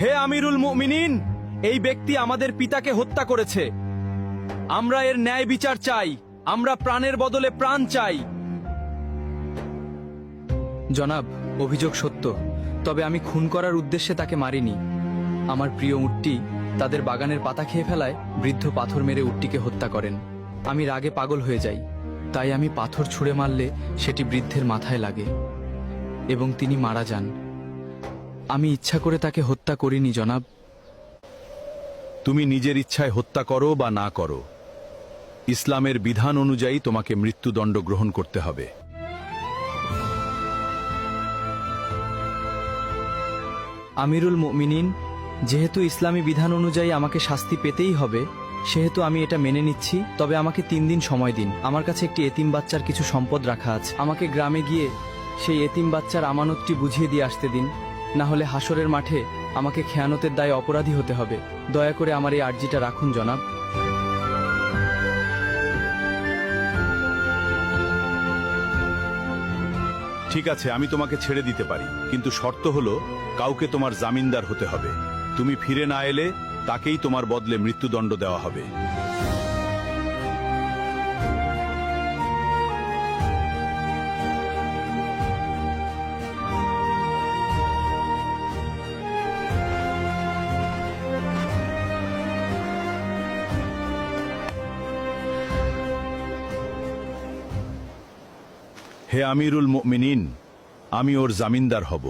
হে আমিরুল মুমিনিন, এই ব্যক্তি আমাদের পিতাকে হত্যা করেছে। আমরা এর ন্যায় বিচার চাই। আমরা প্রাণের বদলে প্রাণ চাই। জনাব, অভিযোগ সত্য, তবে আমি খুন করার উদ্দেশ্যে তাকে মারিনি। আমার প্রিয় উটটি তাদের বাগানের পাতা খেয়ে ফেলায় বৃদ্ধ পাথর মেরে উটটিকে হত্যা করেন। আমি রাগে পাগল হয়ে যাই, তাই আমি পাথর ছুঁড়ে মারলে সেটি বৃদ্ধের মাথায় লাগে এবং তিনি মারা যান। আমি ইচ্ছা করে তাকে হত্যা করিনি জনাব। তুমি নিজের ইচ্ছায় হত্যা করো বা না করো, ইসলামের বিধান অনুযায়ী তোমাকে মৃত্যুদণ্ড গ্রহণ করতে হবে। আমিরুল মুমিনিন, যেহেতু ইসলামী বিধান অনুযায়ী আমাকে শাস্তি পেতেই হবে, সেহেতু আমি এটা মেনে নিচ্ছি। তবে আমাকে 3 দিন সময় দিন। আমার কাছে একটি এতিম বাচ্চার কিছু সম্পদ রাখা আছে। আমাকে গ্রামে গিয়ে সেই এতিম বাচ্চার আমানতটি বুঝিয়ে দিয়ে আসতে দিন, না হলে হাসরের মাঠে আমাকে খেয়ানতের দায়ে অপরাধী হতে হবে। দয়া করে আমার এই আর্জিটা রাখুন জনাব। ঠিক আছে, আমি তোমাকে ছেড়ে দিতে পারি, কিন্তু শর্ত হলো কাউকে তোমার জামিনদার হতে হবে। তুমি ফিরে না এলে তাকেই তোমার বদলে মৃত্যুদণ্ড দেওয়া হবে। হে আমিরুল মুমিনিন, আমি ওর জামিনদার হব।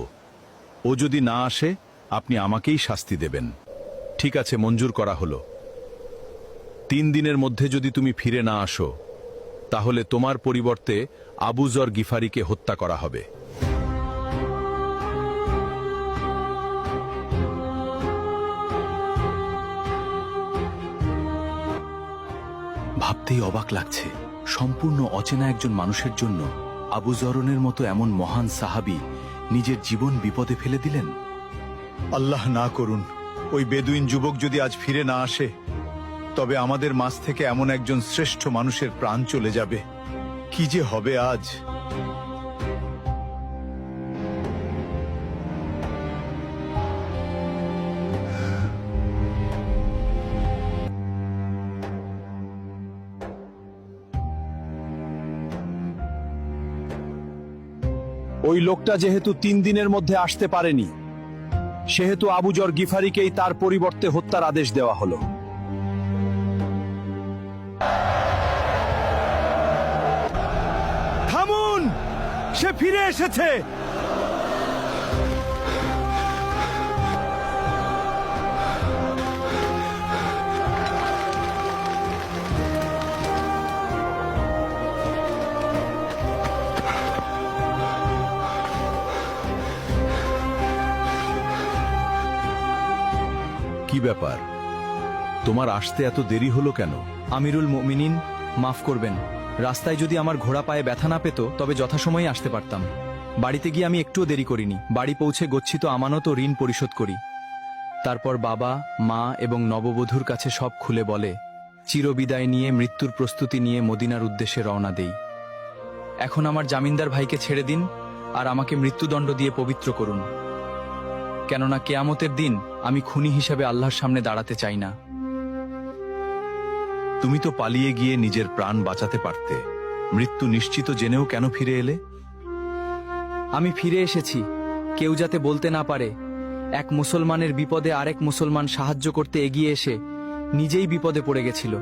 ও যদি না আসে, আপনি আমাকেই শাস্তি দেবেন। ঠিক আছে, মঞ্জুর করা হলো। 3 দিনের মধ্যে যদি তুমি ফিরে না আসো, তাহলে তোমার পরিবর্তে আবু যর গিফারিকে হত্যা করা হবে। ভাবতেই অবাক লাগছে, সম্পূর্ণ অচেনা একজন মানুষের জন্য আবু যরনের মতো এমন মহান সাহাবী নিজের জীবন বিপদে ফেলে দিলেন। আল্লাহ না করুন, ওই বেদুইন যুবক যদি আজ ফিরে না আসে, তবে আমাদের মাঝ থেকে এমন একজন শ্রেষ্ঠ মানুষের প্রাণ চলে যাবে। কি যে হবে আজ! ওই লোকটা যেহেতু 3 দিনের মধ্যে আসতে পারেনি, সেহেতু আবু যর গিফারিকেই তার পরিবর্তে হত্যার আদেশ দেওয়া হলো। থামুন, সে ফিরে এসেছে। কি ব্যাপার, তোমার আসতে এত দেরি হলো কেন? আমিরুল মুমিনিন, মাফ করবেন। রাস্তায় যদি আমার ঘোড়া পায়ে ব্যথা না পেত, তবে যথাসময়ে আসতে পারতাম। বাড়িতে গিয়ে আমি একটুও দেরি করিনি। বাড়ি পৌঁছে গচ্ছিত আমানত ও ঋণ পরিশোধ করি। তারপর বাবা, মা এবং নববধূর কাছে সব খুলে বলে চিরবিদায় নিয়ে মৃত্যুর প্রস্তুতি নিয়ে মদিনার উদ্দেশ্যে রওনা দেই। এখন আমার জামিনদার ভাইকে ছেড়ে দিন আর আমাকে মৃত্যুদণ্ড দিয়ে পবিত্র করুন, কেননা কেয়ামতের দিন আমি খুনি হিসেবে আল্লাহর সামনে দাঁড়াতে চাই না। তুমি তো পালিয়ে গিয়ে নিজের প্রাণ বাঁচাতে পারতে। মৃত্যু নিশ্চিত জেনেও কেন ফিরে এলে? আমি ফিরে এসেছি কেউ যাতে বলতে না পারে এক মুসলমানের বিপদে আরেক মুসলমান সাহায্য করতে এগিয়ে এসে নিজেই বিপদে পড়ে গেছিল।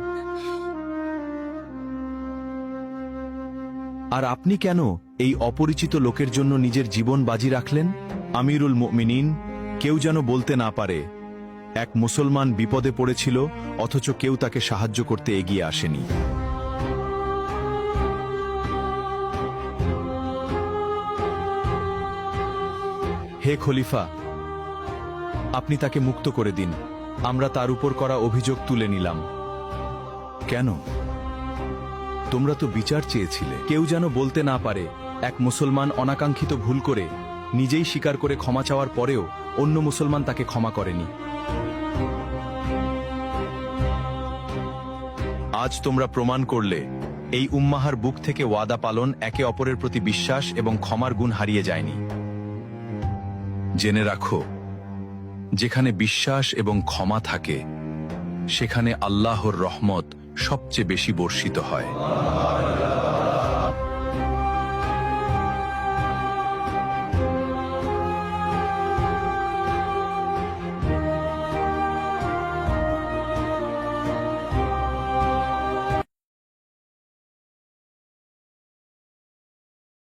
আর আপনি কেন এই অপরিচিত লোকের জন্য নিজের জীবন বাজি রাখলেন? আমিরুল মুমিনিন, কেউ যেন বলতে না পারে এক মুসলমান বিপদে পড়েছিল, অথচ কেউ তাকে সাহায্য করতে এগিয়ে আসেনি। হে খলিফা, আপনি তাকে মুক্ত করে দিন। আমরা তার উপর করা অভিযোগ তুলে নিলাম। কেন? তোমরা তো বিচার চেয়েছিলে। কেউ যেন বলতে না পারে এক মুসলমান অনাকাঙ্ক্ষিত ভুল করে নিজেই স্বীকার করে ক্ষমা চাওয়ার পরেও অন্য মুসলমান তাকে ক্ষমা করেনি। আজ তোমরা প্রমাণ করলে এই উম্মাহার বুক থেকে ওয়াদা পালন একে অপরের প্রতি বিশ্বাস এবং ক্ষমার গুণ হারিয়ে যায়নি। জেনে রাখো, যেখানে বিশ্বাস এবং ক্ষমা থাকে সেখানে আল্লাহর রহমত সবচেয়ে বেশি বর্ষিত হয়।